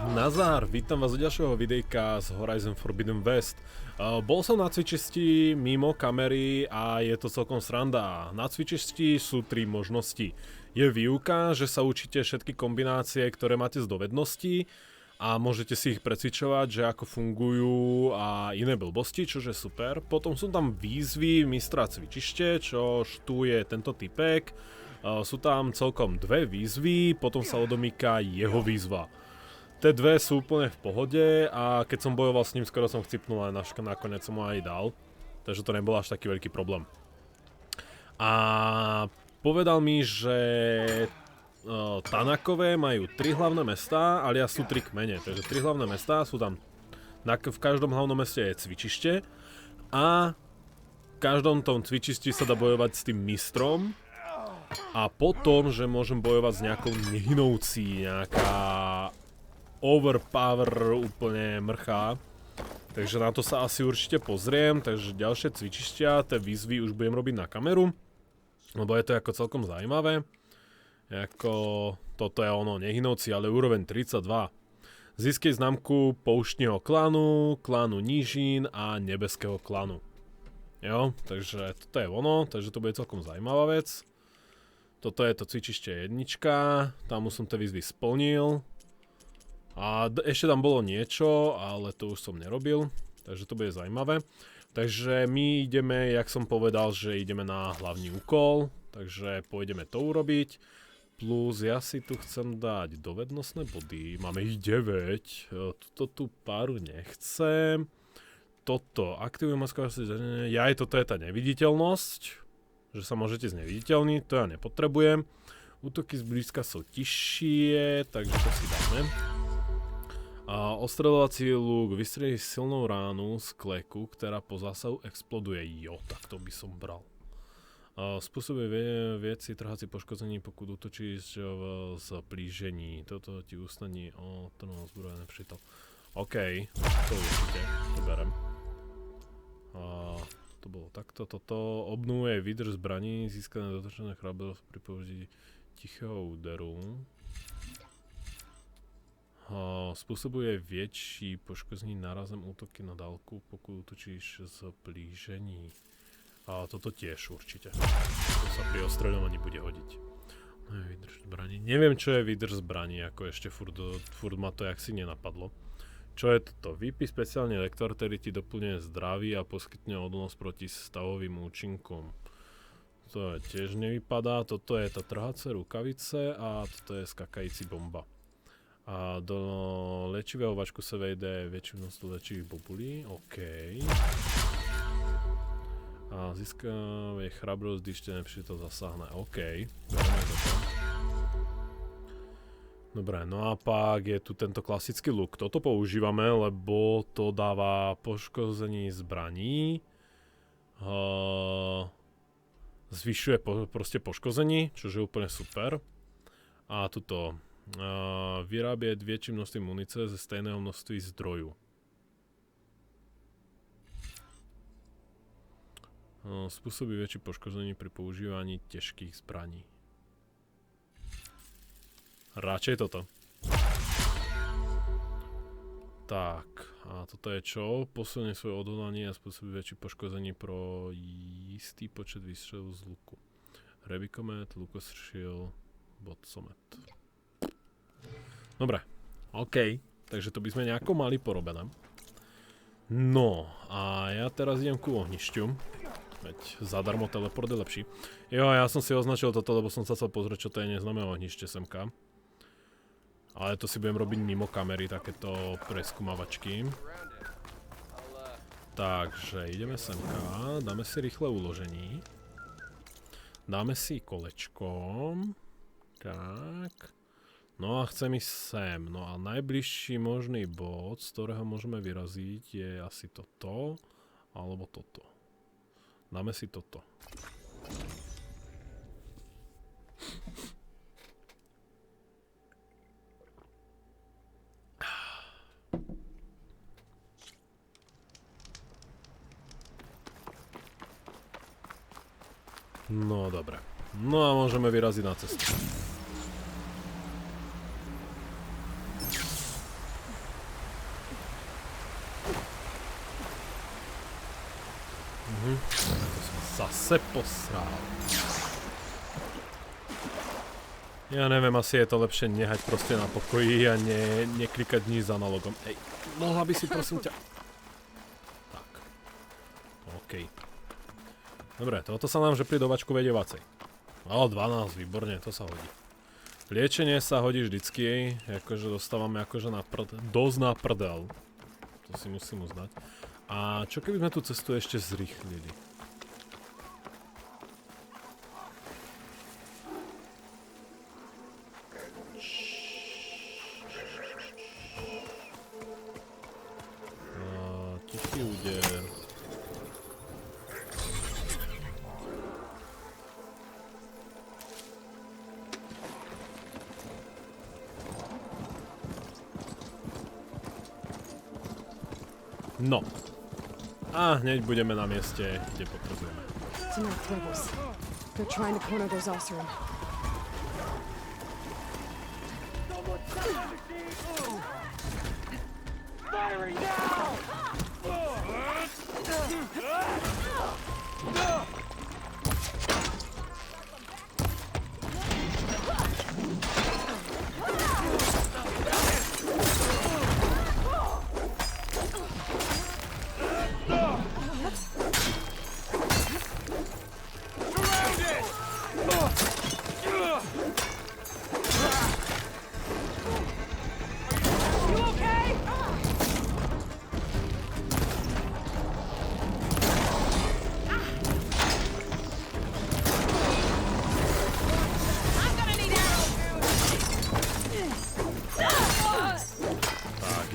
Nazdar, vítam vás u ďalšieho videjka z Horizon Forbidden West. Bol som na cvičišti mimo kamery a je to celkom sranda. Na cvičišti sú 3 možnosti. Je výuka, že sa učíte všetky kombinácie, ktoré máte z dovedností a môžete si ich precvičovať, že ako fungujú a iné blbosti, čo je super. Potom sú tam výzvy mistra cvičište, čož tu je tento typek. Sú tam celkom 2 výzvy, potom sa odomýka jeho výzva. Tie 2 sú úplne v pohode a keď som bojoval s ním, skoro som chcipnul a nakoniec som ho aj dal. Takže to nebol až taký veľký problém. A povedal mi, že Tanakové majú 3 hlavné mestá, alias sú 3 kmene. Takže 3 hlavné mestá, sú tam v každom hlavnom meste je cvičište a v každom tom cvičišti sa dá bojovať s tým mistrom. A potom, že môžem bojovať s nejakou nehynoucí, nejaká overpower úplne mrchá. Takže na to sa asi určite pozriem, takže ďalšie cvičištia, tie výzvy už budem robiť na kameru. Lebo je to ako celkom zaujímavé. Ako toto je ono, nehynoucí, ale úroveň 32. Získej známku pouštního klanu, klanu nížin a nebeského klanu. Jo, takže toto je ono, takže to bude celkom zaujímavá vec. Toto je to cvičište 1, tam už som tie výzvy splnil. A ešte tam bolo niečo, ale to už som nerobil, takže to bude zaujímavé. Takže my ideme, jak som povedal, že ideme na hlavný úkol, takže pôjdeme to urobiť. Plus ja si tu chcem dať dovednostné body, máme ich 9, tuto tú páru nechcem. Toto, aktivujem maskové zariadenie, toto je tá neviditeľnosť, že sa môžete zneviditeľniť, to ja nepotrebujem. Útoky zblízka sú tižšie, takže to si dáme. A ostreľovací lúk vystrelí silnou ránu z kleku, ktorá po zásahu exploduje. Jo, tak to by som bral. Spôsobuje veci trháci poškození, pokud útočíš v zblížení. Toto ti usnadní o trnú zbrojené nepřítel. OK, to určite, to berem. To bolo takto, toto obnovuje výdrž zbraní, získané dotočené chrabelosť pri použití tichého úderu. Spôsobuje väčší poškození nárazem útoky na dálku, pokud útočíš z blížení. A toto tiež určite. To sa pri ostreľovaní bude hodiť. No je výdrž zbraní. Neviem, čo je výdrž zbraní, ako ešte furt ma to jaksi nenapadlo. Čo je toto? Vypí speciálny lektor, ktorý ti doplňuje zdraví a poskytne odolnosť proti stavovým účinkom. To tiež nevypadá. Toto je tá trhace rukavice a toto je skakající bomba. A do liečivého vačku sa vejde väčšie množstvo liečivých bobulí. OK. A získavuje chrabrosť, když te nepřítel zasáhne. OK. Dobre, no a pak je tu tento klasický luk. Toto používame, lebo to dáva poškození zbraní. Zvyšuje proste poškození, čo je úplne super. A tuto vyrábie väčšie množství munice ze stejného množství zdrojů. Spôsobí väčšie poškozenie pri používaní ťažkých zbraní. Radšej toto. Tak, a toto je čo? Posilne svoje odhodlanie a spôsobí väčšie poškozenie pro istý počet výstrelov z luku. Rebikomet, lukostršil, bodsomet. Dobre, OK, takže to by sme nejako mali porobené. No, a ja teraz idem ku ohnišťu. Veď zadarmo teleport je lepší. Jo, ja som si označil toto, lebo som sa chcel pozrieť, čo to je neznáme ohnište semka. Ale to si budem robiť mimo kamery, takéto preskúmavačky. Takže ideme semka, dáme si rýchle uložení. Dáme si kolečko. Tak. No a chcem ísť sem. No a najbližší možný bod, z ktorého môžeme vyraziť, je asi toto, alebo toto. Dáme si toto. No dobre. No a môžeme vyraziť na cestu. zase posral. Ja neviem, asi je to lepšie nehať proste na pokoji a neklikať nič s analogom. Ej, mohla by si prosím ťa... Tak. OK. Dobre, toto sa nám že pri dovačku vedie vacej. Ale 12, výborne, to sa hodí. Liečenie sa hodí vždycky, akože dostávame akože dosť na prdel. To si musím uznať. A čo keby sme tú cestu ešte zrýchlili? Tichý úder. No. A hneď budeme na mieste, kde potrebujeme.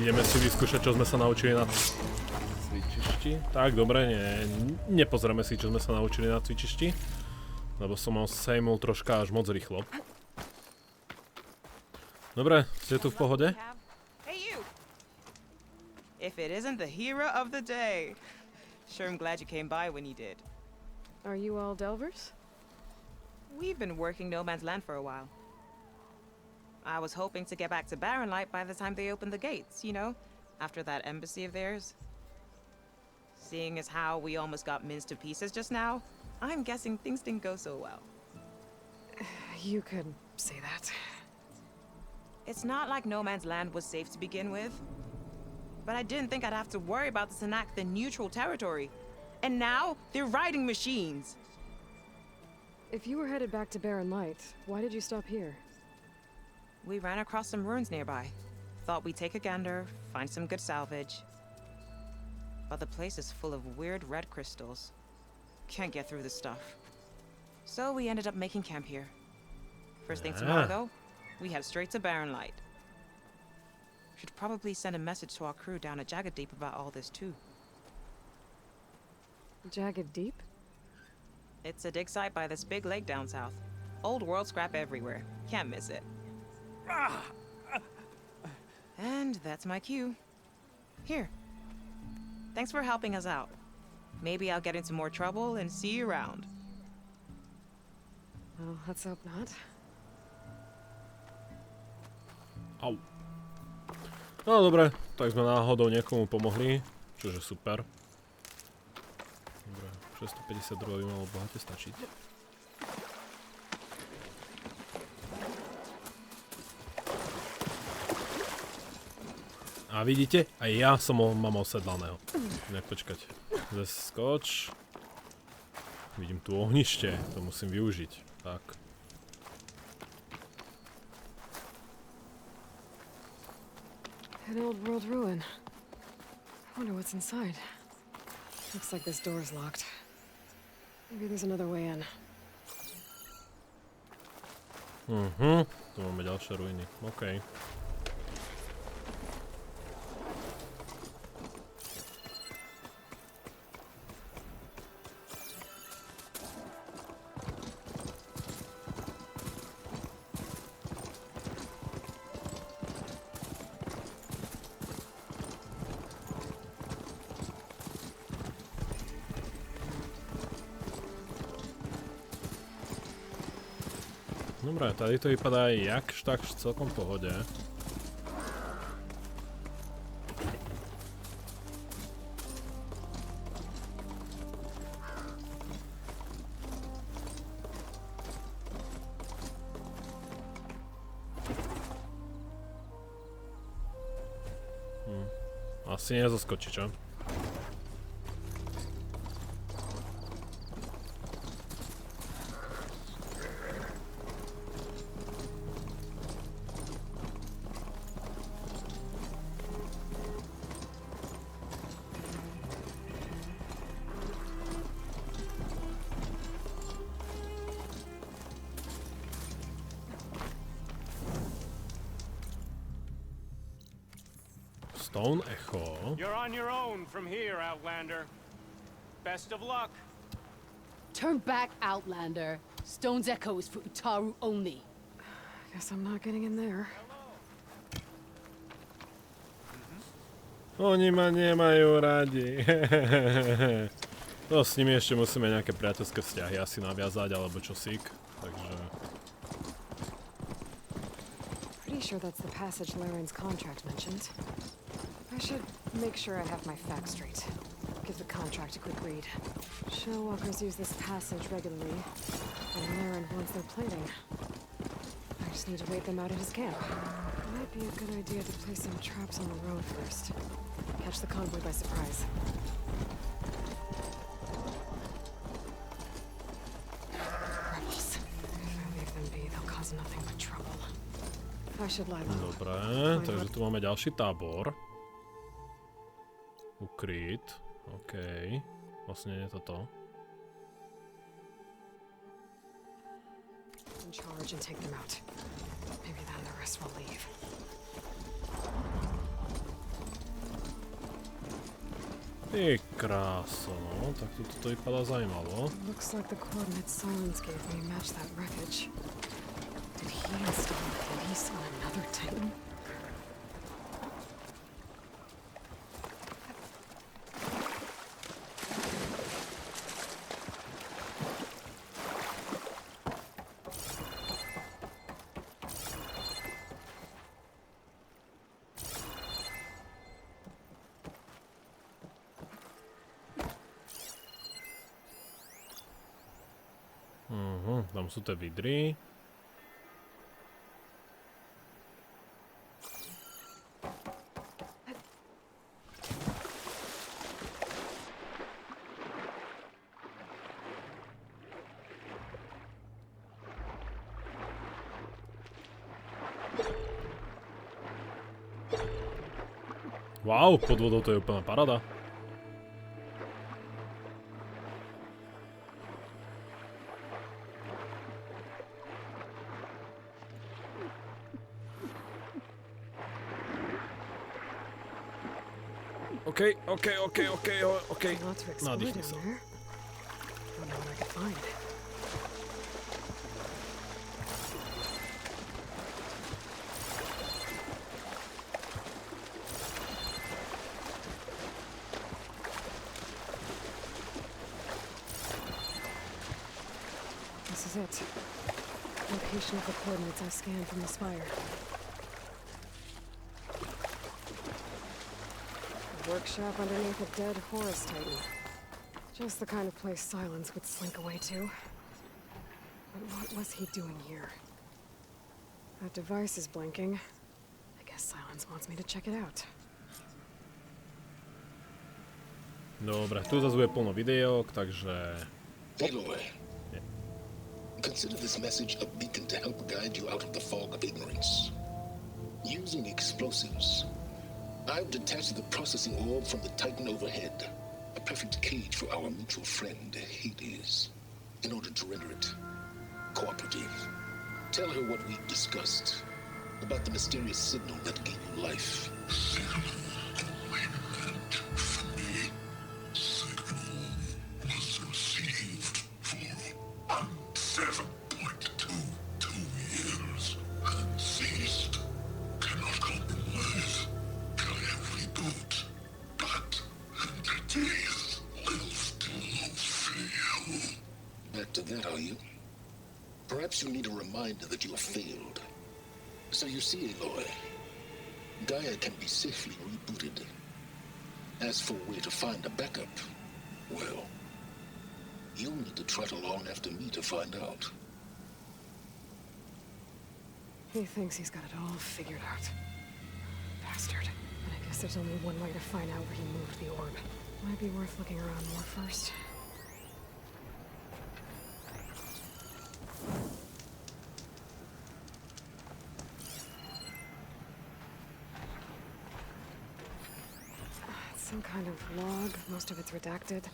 Ideme si vyskúšať, čo sme sa naučili na cvičišti. Tak, dobre, nepozrieme si, čo sme sa naučili na cvičišti. Lebo som ho sejmul troška až moc rýchlo. Dobre, ste tu v pohode? Hey you! If it isn't the hero of the day. Sure I'm glad you came by when you did. Are you all Delvers? We've been working No Man's Land for a while. I was hoping to get back to Barrenlight by the time they opened the gates, you know? After that embassy of theirs. Seeing as how we almost got minced to pieces just now, I'm guessing things didn't go so well. You could say that. It's not like No Man's Land was safe to begin with. But I didn't think I'd have to worry about this enact the neutral territory. And now, they're riding machines! If you were headed back to Barrenlight, why did you stop here? We ran across some ruins nearby. Thought we'd take a gander, find some good salvage. But the place is full of weird red crystals. Can't get through this stuff. So we ended up making camp here. First thing tomorrow, though, we head straight to Barrenlight. Should probably send a message to our crew down at Jagged Deep about all this, too. Jagged Deep? It's a dig site by this big lake down south. Old world scrap everywhere. Can't miss it. And that's my cue. Here. Thanks for helping us out. Maybe I'll get into more trouble and see you around. Well, let's hope not. Au. No dobre, tak sme náhodou niekomu pomohli, čože super. Dobre, 652 by malo bohate stačiť. A vidíte, aj ja som mám osedlaného. Nejak počkať. Zeskoč. Vidím tu ohnište, to musím využiť. Tak. An old world ruin. I wonder what's inside. Looks like this door is locked. Maybe there's another way in. Tu máme ďalšie ruiny. OK. Dobre, tady to vypadá jakž takž celkom v pohode. Asi nezoskočí, čo? Stone Echo. You're on your own from here, Outlander. Best of luck. Turn back, Outlander. Stone's Echo is for Utaru only. Guess I'm not getting in there. Oni ma nemajú radi. No s nimi ešte musíme nejaké priateľské vzťahy asi naviazať, alebo čosík. Takže... Pretty sure that's the passage Laren's contract mentioned. I should make sure I have my facts straight. Give the contract a quick read. Shell walkers use this passage regularly, and Laren wants their plating. I just need to wait them out at his camp. Might be a good idea to place some traps on the road first. Catch the convoy by surprise. Rebels. If I leave them be, they'll cause nothing but trouble. I should lie low. Dobre, takže tu máme ďalší tábor. Ukryt. OK. Vlastne nie je toto. In charge and take them out. Maybe then the rest will leave. Ty kráso, no. Tak toto vypadá zaujímavo. Looks like the coordinates Silence gave me match that wreckage. Did he install a police on another Titan? Tam sú tie vidry. Wow, pod vodou to je úplná paráda. OK. Lots to explore Nadýchni down sa. there. Don't know what I could find. This is it. Location of the coordinates I scanned from the spire. Workshop underneath a dead Horus Titan. Just the kind of place Silence would slink away to. But what was he doing here? That device is blinking. I guess Silence wants me to check it out. Dobre, tu zase bude plno videok, takže... Aloy, consider this message a beacon to help guide you out of the fog of ignorance. Using explosives, I've detached the processing orb from the Titan overhead, a perfect cage for our mutual friend, Hades, in order to render it cooperative. Tell her what we discussed about the mysterious signal that gave you life. To that, are you? Perhaps you need a reminder that you have failed. So you see, Aloy, Gaia can be safely rebooted. As for where to find a backup, well, you'll need to trot along after me to find out. He thinks he's got it all figured out. Bastard. But I guess there's only one way to find out where he moved the orb. Might be worth looking around more first. It's some kind of log. Most of it's redacted.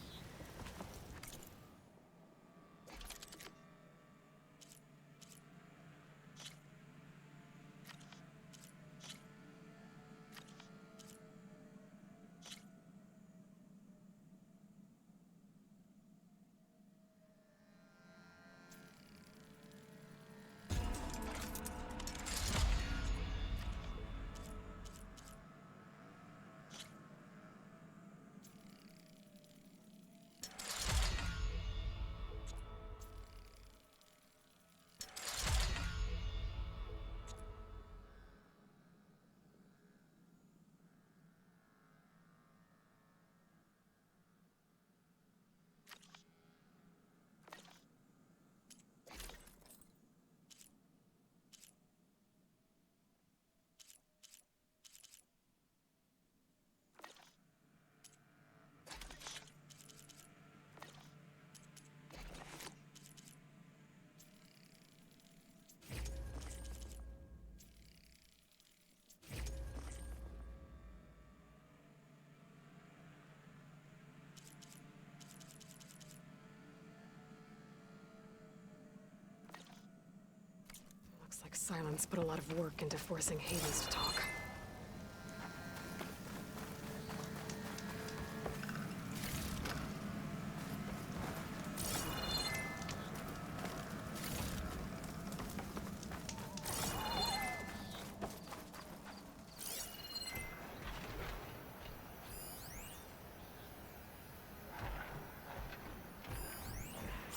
Looks like Silence put a lot of work into forcing Hades to talk.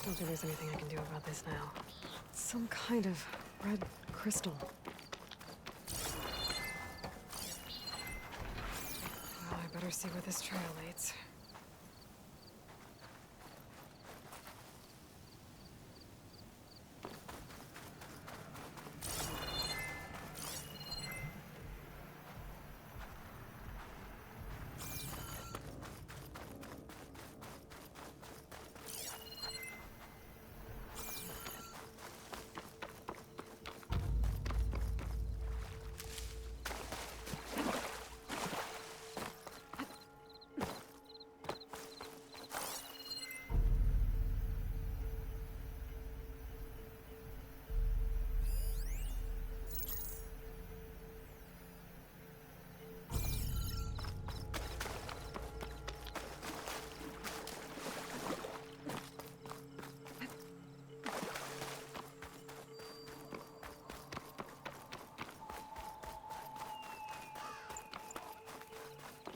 Don't think there's anything I can do about this now. Some kind of red crystal. Well, I better see where this trail leads.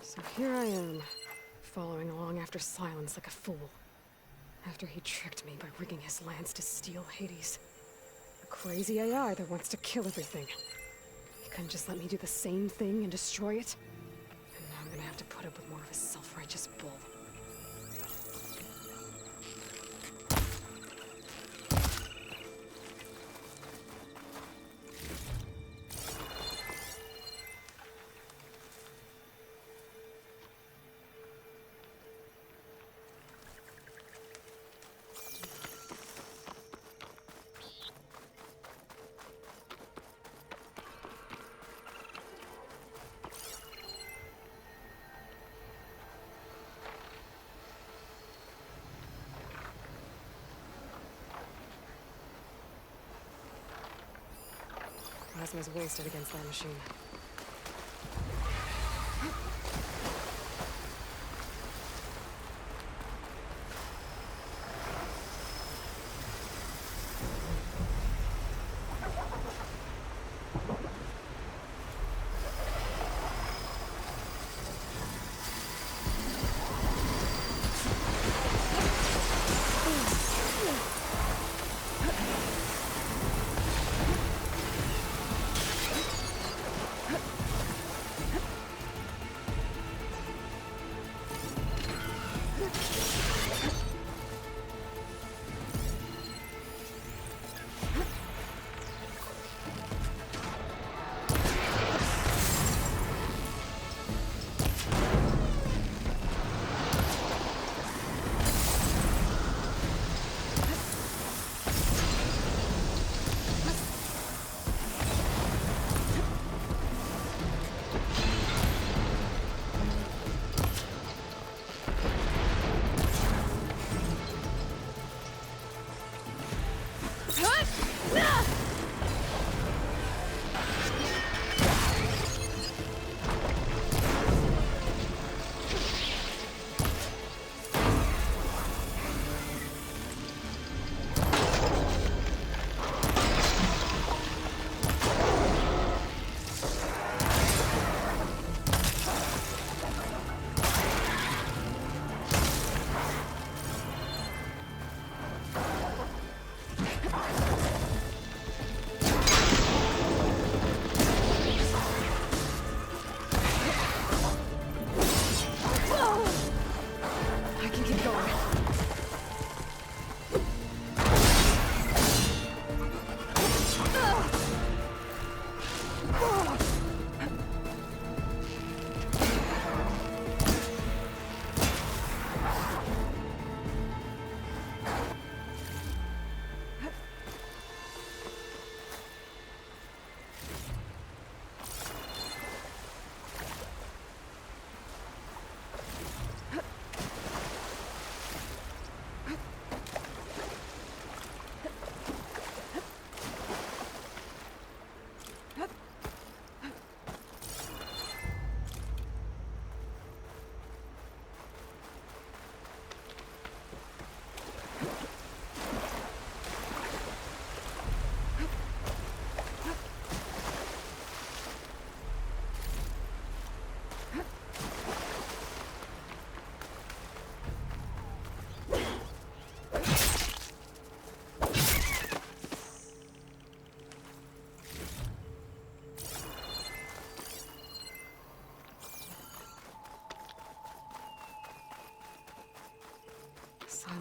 So here I am, following along after Silence like a fool. After he tricked me by rigging his lance to steal Hades. A crazy AI that wants to kill everything. He couldn't just let me do the same thing and destroy it? And now I'm gonna have to put up with more of his self-righteous bull. Plasma's wasted against that machine.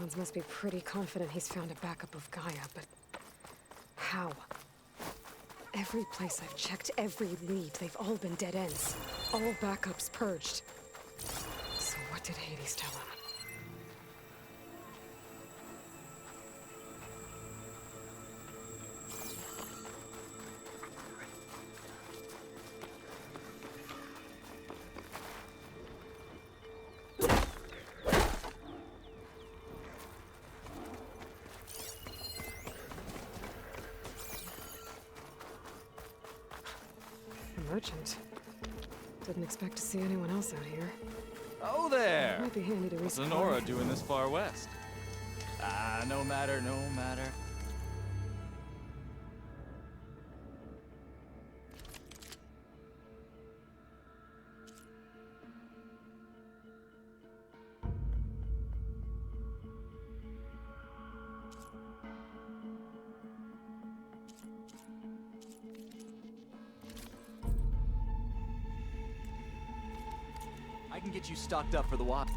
Cylons must be pretty confident he's found a backup of Gaia, but how? Every place I've checked, every lead, they've all been dead ends. All backups purged. So what did Hades tell him? Merchant. Didn't expect to see anyone else out here. Oh there! Might be handy to What's resupply. Lenora doing this far west? No matter, no matter. I can get you stocked up for the walk.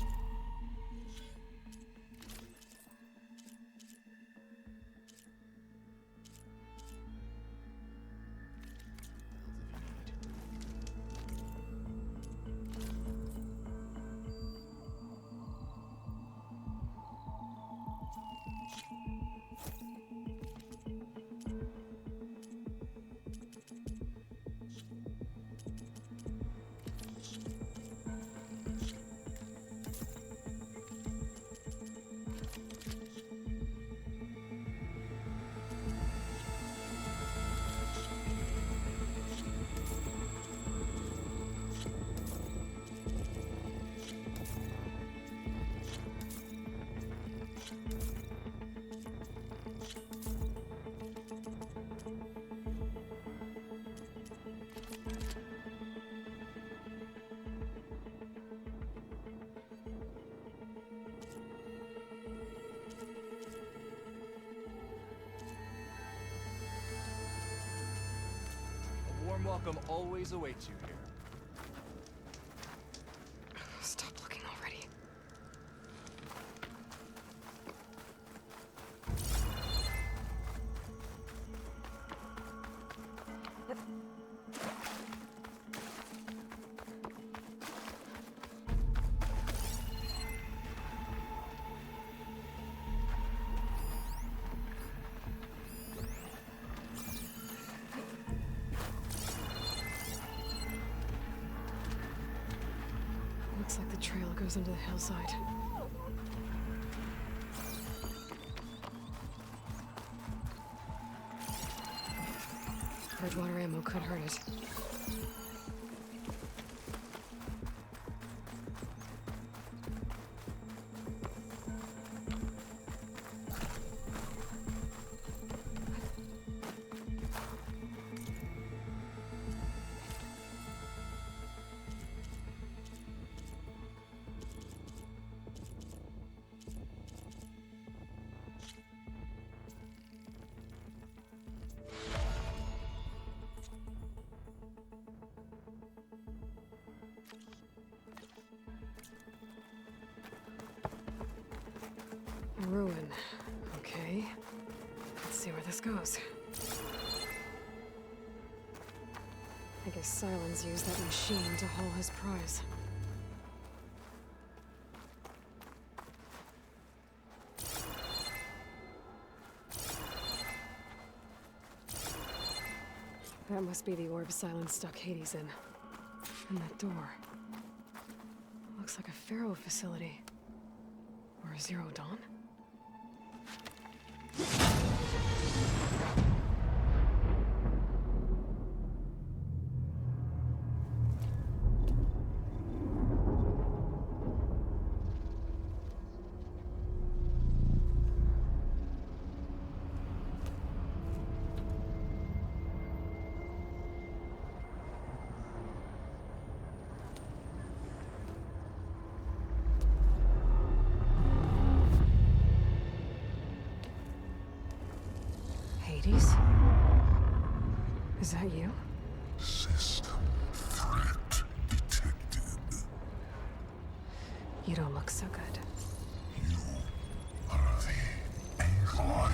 A warm welcome always awaits you here. Stop looking already. Looks like the trail goes into the hillside. Bridgewater ammo could hurt it. Ruin. Okay. Let's see where this goes. I guess Cylons used that machine to haul his prize. That must be the orb Cylons stuck Hades in. And that door. Looks like a Pharaoh facility. Or a Zero Dawn? Hades? Is that you? System threat detected. You don't look so good. You are Why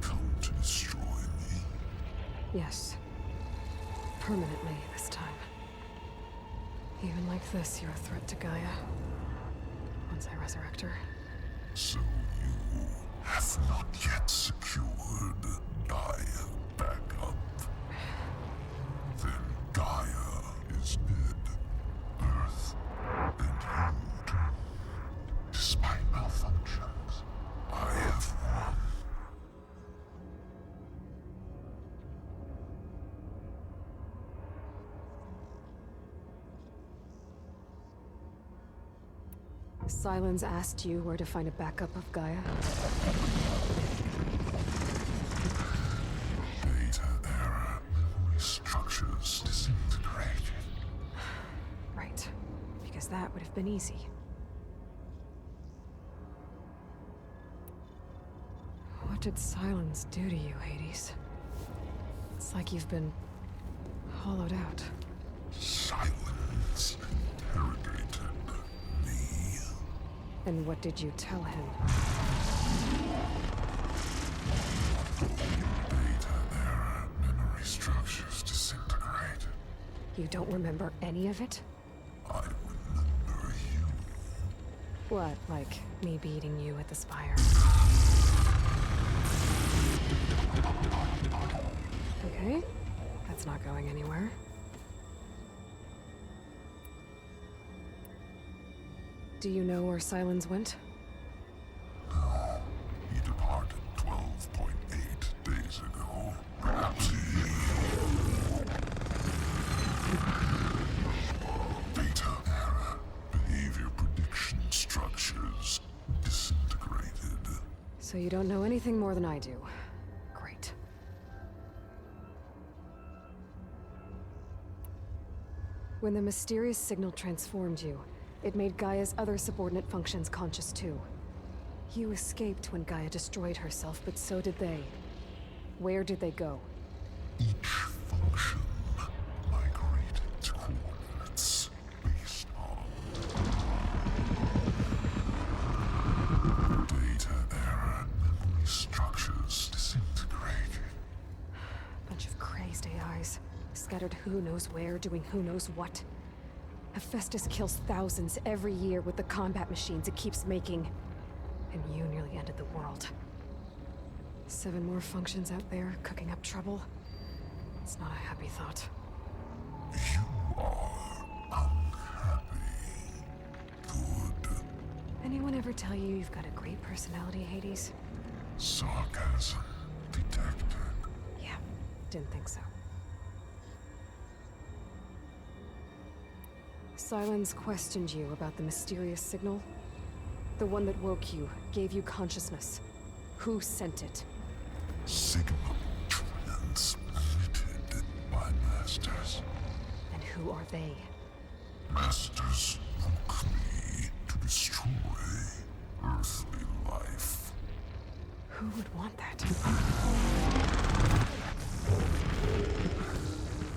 come to destroy me? Yes. Permanently this time. Even like this, you're a threat to Gaia. Once I resurrect her. So you have not yet secured Gaia back up. Then Gaia is dead. Earth and you too. Despite malfunctions, I have won. Sylens asked you where to find a backup of Gaia? Data error, memory structures disintegrated. Right. Because that would have been easy. What did Sylens do to you, Hades? It's like you've been hollowed out. Silence interrogated me. And what did you tell him? Data error, memory structures disintegrated. You don't remember any of it? I remember you. What, like me beating you at the spire? Okay, that's not going anywhere. Do you know where Sylens went? No, he departed 12.8 days ago. Perhaps he... Data error, behavior prediction structures disintegrated. So you don't know anything more than I do. Great. When the mysterious signal transformed you, it made Gaia's other subordinate functions conscious too. You escaped when Gaia destroyed herself, but so did they. Where did they go? Each function migrated to coordinates based on data error, memory structures disintegrated. Bunch of crazed AIs, scattered who knows where, doing who knows what. Hephaestus kills thousands every year with the combat machines it keeps making. And you nearly ended the world. 7 more functions out there, cooking up trouble. It's not a happy thought. You are unhappy. Good. Anyone ever tell you you've got a great personality, Hades? Sarcasm detected. Yeah, didn't think so. Sylens questioned you about the mysterious signal. The one that woke you, gave you consciousness. Who sent it? Signal transmitted by masters. And who are they? Masters woke me to destroy earthly life. Who would want that?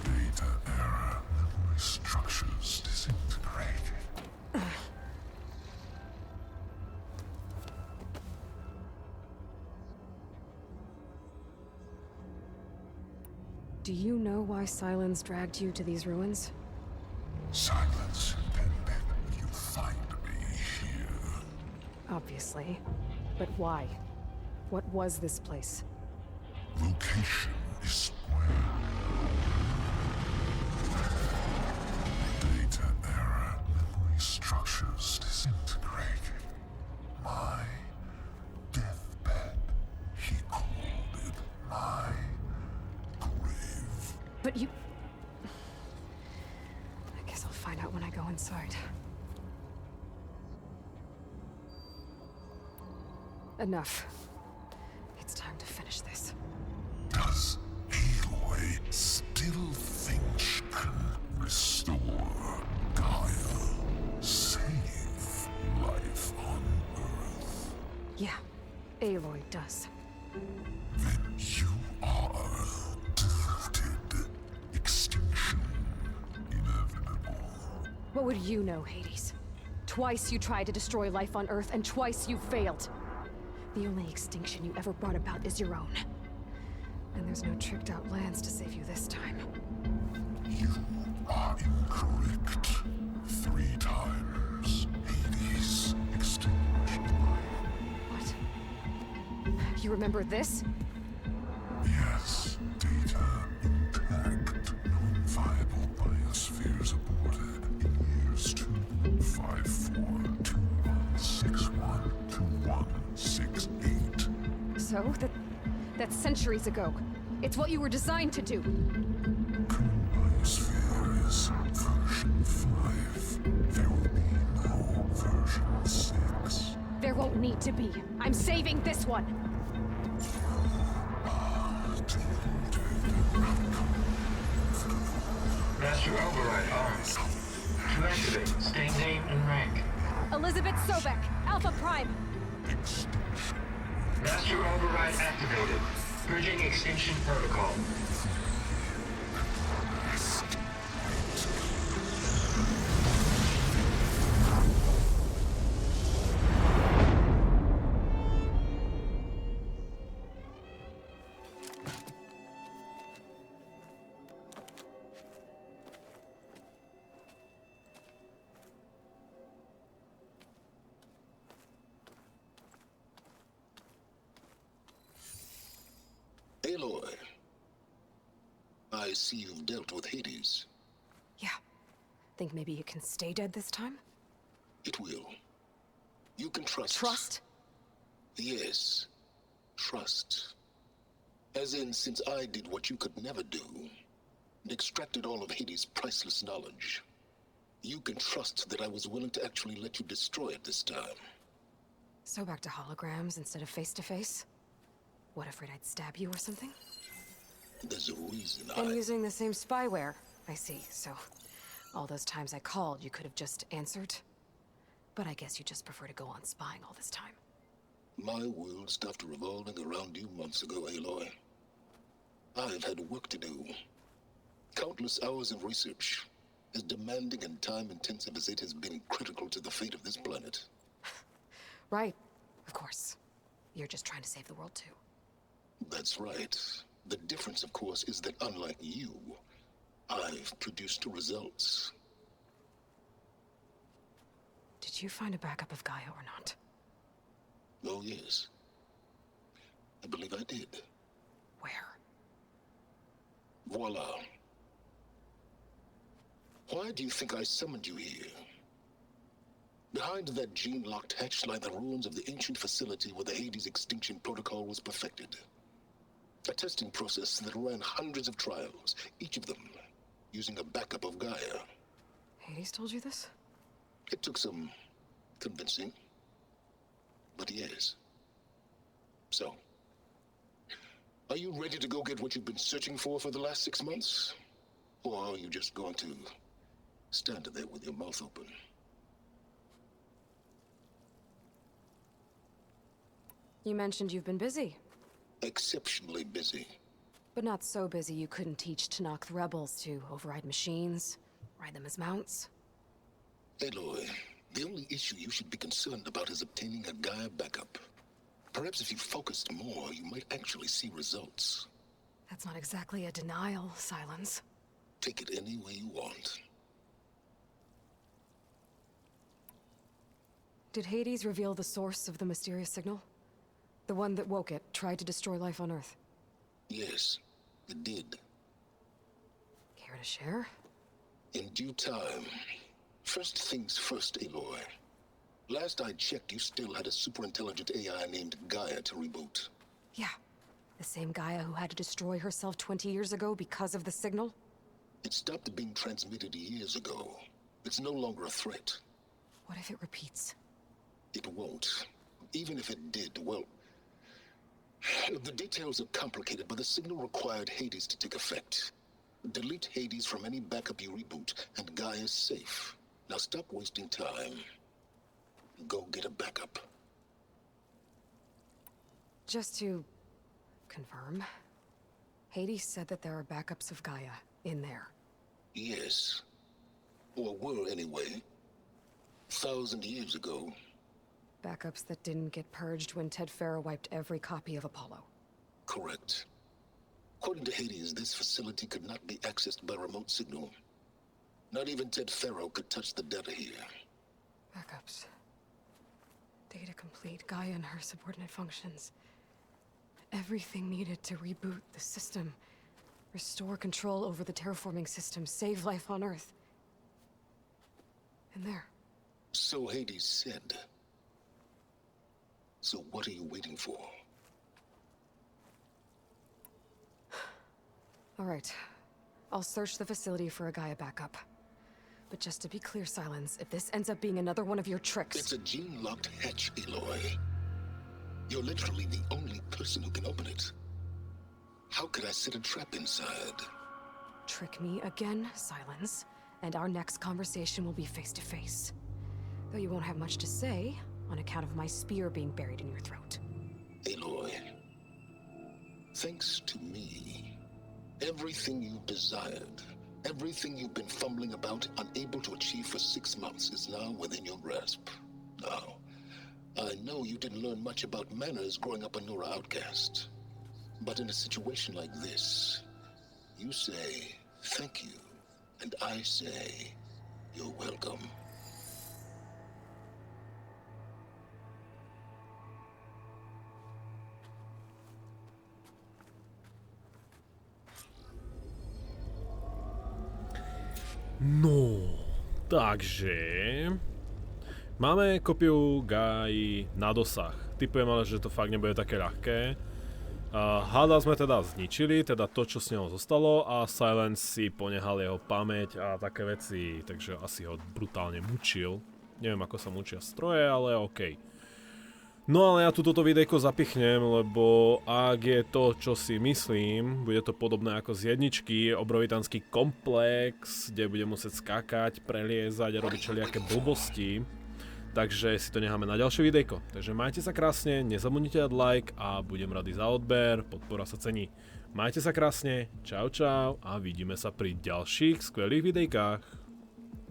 Data error, memory structures disintegrated. Do you know why Sylens dragged you to these ruins? Silence intended you find me here. Obviously. But why? What was this place? Location is where data error, memory structures disintegrated. My deathbed, he called it my grave. But you... I guess I'll find out when I go inside. Enough. It's time to finish this. Does Aloy still think she can restore Gaia? Save life on Earth? Yeah, Aloy does. Then you are deluded. Extinction inevitable. What would you know, Hades? Twice you tried to destroy life on Earth, and twice you failed. The only extinction you ever brought about is your own. And there's no tricked-out lands to save you this time. You are incorrect. 3 times. Hades extinguished life. What? You remember this? Yes, data intact. Non-viable biospheres aborted in years 254, 2161, 2168. So, that's centuries ago. It's what you were designed to do. Current biosphere is version 5. There will be no version 6. There won't need to be. I'm saving this one. Master override armed. To activate, state name and rank. Elizabeth Sobek, Alpha Prime. Master override activated. Purging extinction protocol. Aloy, I see you've dealt with Hades. Yeah. Think maybe you can stay dead this time? It will. You can trust. Trust? Yes. Trust. As in, since I did what you could never do, and extracted all of Hades' priceless knowledge, you can trust that I was willing to actually let you destroy it this time. So back to holograms instead of face-to-face? What, afraid I'd stab you or something? There's a reason And using the same spyware. I see, so... all those times I called, you could have just answered? But I guess you just prefer to go on spying all this time. My world stopped revolving around you months ago, Aloy. I've had work to do. Countless hours of research, as demanding and time-intensive as it has been critical to the fate of this planet. Right, of course. You're just trying to save the world, too. That's right. The difference, of course, is that unlike you, I've produced results. Did you find a backup of Gaia or not? Oh, yes. I believe I did. Where? Voila. Why do you think I summoned you here? Behind that gene-locked hatch lie the ruins of the ancient facility where the Hades extinction protocol was perfected. A testing process that ran hundreds of trials, each of them using a backup of Gaia. Hades told you this? It took some convincing, but yes. So, are you ready to go get what you've been searching for the last 6 months? Or are you just going to stand there with your mouth open? You mentioned you've been busy. Exceptionally busy. But not so busy you couldn't teach Tanakh the rebels to override machines, ride them as mounts. Aloy, the only issue you should be concerned about is obtaining a Gaia backup. Perhaps if you focused more, you might actually see results. That's not exactly a denial, Silence. Take it any way you want. Did Hades reveal the source of the mysterious signal? The one that woke it, tried to destroy life on Earth? Yes, it did. Care to share? In due time. First things first, Aloy. Last I checked, you still had a super-intelligent AI named Gaia to reboot. Yeah. The same Gaia who had to destroy herself 20 years ago because of the signal? It stopped being transmitted years ago. It's no longer a threat. What if it repeats? It won't. Even if it did, well... the details are complicated, but the signal required Hades to take effect. Delete Hades from any backup you reboot, and Gaia's safe. Now stop wasting time. Go get a backup. Just to... confirm... Hades said that there are backups of Gaia in there. Yes. Or were, anyway. 1,000 years ago. Backups that didn't get purged when Ted Farrow wiped every copy of Apollo. Correct. According to Hades, this facility could not be accessed by remote signal. Not even Ted Farrow could touch the data here. Backups. Data complete, Gaia and her subordinate functions. Everything needed to reboot the system. Restore control over the terraforming system, save life on Earth. And there. So Hades said. So what are you waiting for? All right. I'll search the facility for a Gaia backup. But just to be clear, Silence, if this ends up being another one of your tricks... It's a gene-locked hatch, Aloy. You're literally the only person who can open it. How could I set a trap inside? Trick me again, Silence, and our next conversation will be face-to-face. Though you won't have much to say, on account of my spear being buried in your throat. Aloy, thanks to me, everything you desired, everything you've been fumbling about, unable to achieve for 6 months, is now within your grasp. Now, I know you didn't learn much about manners growing up a Nora outcast. But in a situation like this, you say, thank you, and I say, you're welcome. No, takže... Máme kopiu Gai na dosah. Typujem ale, že to fakt nebude také ľahké. Hada sme teda zničili, teda to, čo s neho zostalo, a Silence si ponehal jeho pamäť a také veci, takže asi ho brutálne mučil. Neviem, ako sa mučia stroje, ale okej. No ale ja tu toto videjko zapichnem, lebo ak je to, čo si myslím, bude to podobné ako z jedničky, obrovitanský komplex, kde bude musieť skákať, preliezať a robiť všelijaké blbosti. Takže si to necháme na ďalšie videjko. Takže majte sa krásne, nezabudnite dať like a budem rady za odber, podpora sa cení. Majte sa krásne, čau čau a vidíme sa pri ďalších skvelých videjkách.